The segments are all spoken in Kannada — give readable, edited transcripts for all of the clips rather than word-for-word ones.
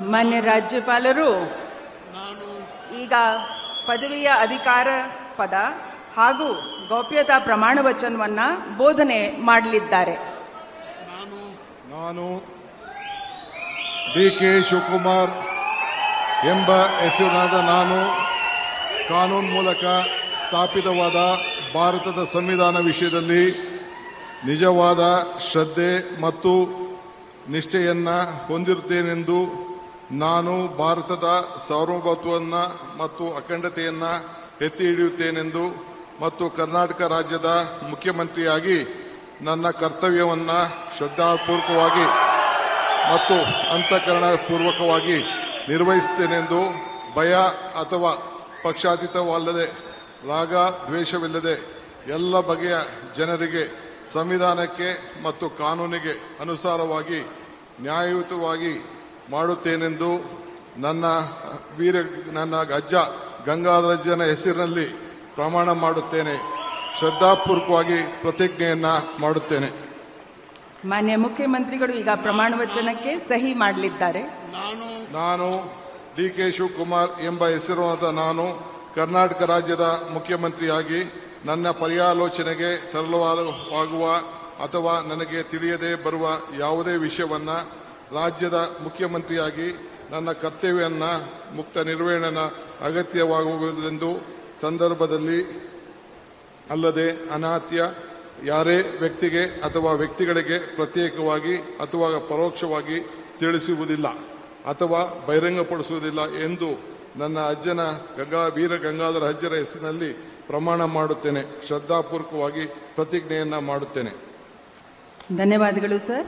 ಮಾನ್ಯ ರಾಜ್ಯಪಾಲರು ನಾನು ಈಗ ಪದವಿಯ ಅಧಿಕಾರ ಪದ ಹಾಗೂ ಗೌಪ್ಯತಾ ಪ್ರಮಾಣ ವಚನವನ್ನ ಬೋಧನೆ ಮಾಡಲಿದ್ದಾರೆ. ನಾನು ಡಿ.ಕೆ. ಶಿವಕುಮಾರ್ ಎಂಬ ಹೆಸರಿನಾದ ನಾನು ಕಾನೂನು ಮೂಲಕ ಸ್ಥಾಪಿತವಾದ ಭಾರತದ ಸಂವಿಧಾನ ವಿಷಯದಲ್ಲಿ ನಿಜವಾದ ಶ್ರದ್ಧೆ ಮತ್ತು ನಿಷ್ಠೆಯನ್ನ ಹೊಂದಿರುತ್ತೇನೆಂದು ನಾನು ಭಾರತದ ಸಾರ್ವಭೌಮತ್ವವನ್ನು ಮತ್ತು ಅಖಂಡತೆಯನ್ನು ಎತ್ತಿ ಹಿಡಿಯುತ್ತೇನೆಂದು ಮತ್ತು ಕರ್ನಾಟಕ ರಾಜ್ಯದ ಮುಖ್ಯಮಂತ್ರಿಯಾಗಿ ನನ್ನ ಕರ್ತವ್ಯವನ್ನು ಶ್ರದ್ಧಾಪೂರ್ವಕವಾಗಿ ಮತ್ತು ಅಂತಃಕರಣಪೂರ್ವಕವಾಗಿ ನಿರ್ವಹಿಸುತ್ತೇನೆಂದು ಭಯ ಅಥವಾ ಪಕ್ಷಾತೀತವಲ್ಲದೆ ರಾಗ ದ್ವೇಷವಿಲ್ಲದೆ ಎಲ್ಲ ಬಗೆಯ ಜನರಿಗೆ ಸಂವಿಧಾನಕ್ಕೆ ಮತ್ತು ಕಾನೂನಿಗೆ ಅನುಸಾರವಾಗಿ ನ್ಯಾಯಯುತವಾಗಿ ಮಾಡುತ್ತೇನೆಂದು ನನ್ನ ಅಜ್ಜ ಗಂಗಾಧರಜ್ಜನ ಹೆಸರಿನಲ್ಲಿ ಪ್ರಮಾಣ ಮಾಡುತ್ತೇನೆ. ಶ್ರದ್ಧಾಪೂರ್ವಕವಾಗಿ ಪ್ರತಿಜ್ಞೆಯನ್ನ ಮಾಡುತ್ತೇನೆ. ಮಾನ್ಯ ಮುಖ್ಯಮಂತ್ರಿಗಳು ಈಗ ಪ್ರಮಾಣ ವಚನಕ್ಕೆ ಸಹಿ ಮಾಡಲಿದ್ದಾರೆ. ನಾನು ಡಿ.ಕೆ. ಶಿವಕುಮಾರ್ ಎಂಬ ಹೆಸರಿನ ನಾನು ಕರ್ನಾಟಕ ರಾಜ್ಯದ ಮುಖ್ಯಮಂತ್ರಿಯಾಗಿ ನನ್ನ ಪರ್ಯಾಲೋಚನೆಗೆ ತರಲಾಗುವ ಅಥವಾ ನನಗೆ ತಿಳಿಯದೆ ಬರುವ ಯಾವುದೇ ವಿಷಯವನ್ನ ರಾಜ್ಯದ ಮುಖ್ಯಮಂತ್ರಿಯಾಗಿ ನನ್ನ ಕರ್ತವ್ಯವನ್ನ ಮುಕ್ತ ನಿರ್ವಹಣೆ ಅಗತ್ಯವಾಗುವುದೆಂದು ಸಂದರ್ಭದಲ್ಲಿ ಅಲ್ಲದೆ ಅನಾತ್ಯ ಯಾರೇ ವ್ಯಕ್ತಿಗೆ ಅಥವಾ ವ್ಯಕ್ತಿಗಳಿಗೆ ಪ್ರತ್ಯೇಕವಾಗಿ ಅಥವಾ ಪರೋಕ್ಷವಾಗಿ ತಿಳಿಸುವುದಿಲ್ಲ ಅಥವಾ ಬಹಿರಂಗಪಡಿಸುವುದಿಲ್ಲ ಎಂದು ನನ್ನ ಅಜ್ಜನ ವೀರ ಗಂಗಾಧರ ಅಜ್ಜರ ಹೆಸರಿನಲ್ಲಿ ಪ್ರಮಾಣ ಮಾಡುತ್ತೇನೆ. ಶ್ರದ್ಧಾಪೂರ್ವಕವಾಗಿ ಪ್ರತಿಜ್ಞೆಯನ್ನ ಮಾಡುತ್ತೇನೆ. ಧನ್ಯವಾದಗಳು ಸರ್.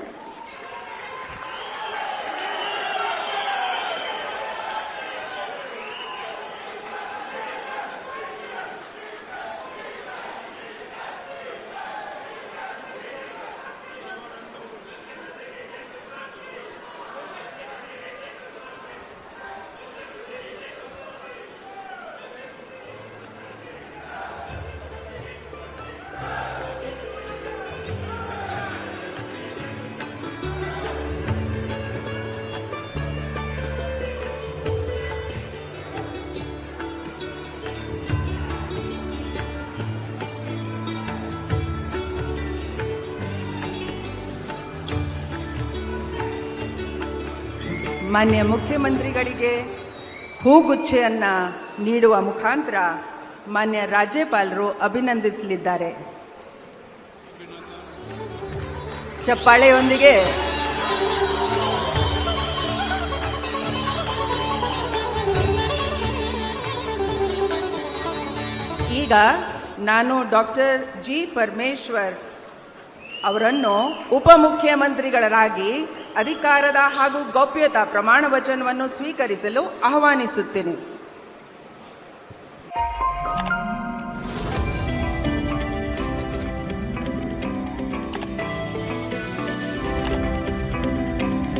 ಮಾನ್ಯ ಮುಖ್ಯಮಂತ್ರಿಗಳಿಗೆ ಹೂಗುಚ್ಛೆಯನ್ನ ನೀಡುವ ಮುಖಾಂತರ ಮಾನ್ಯ ರಾಜ್ಯಪಾಲರು ಅಭಿನಂದಿಸಲಿದ್ದಾರೆ. ಚಪ್ಪಾಳೆಯೊಂದಿಗೆ ಈಗ ನಾನು ಡಾಕ್ಟರ್ ಜಿ. ಪರಮೇಶ್ವರ್ ಅವರನ್ನು ಉಪಮುಖ್ಯಮಂತ್ರಿಗಳಾಗಿ ಅಧಿಕಾರದ ಹಾಗೂ ಗೌಪ್ಯತಾ ಪ್ರಮಾಣ ವಚನವನ್ನು ಸ್ವೀಕರಿಸಲು ಆಹ್ವಾನಿಸುತ್ತೇನೆ.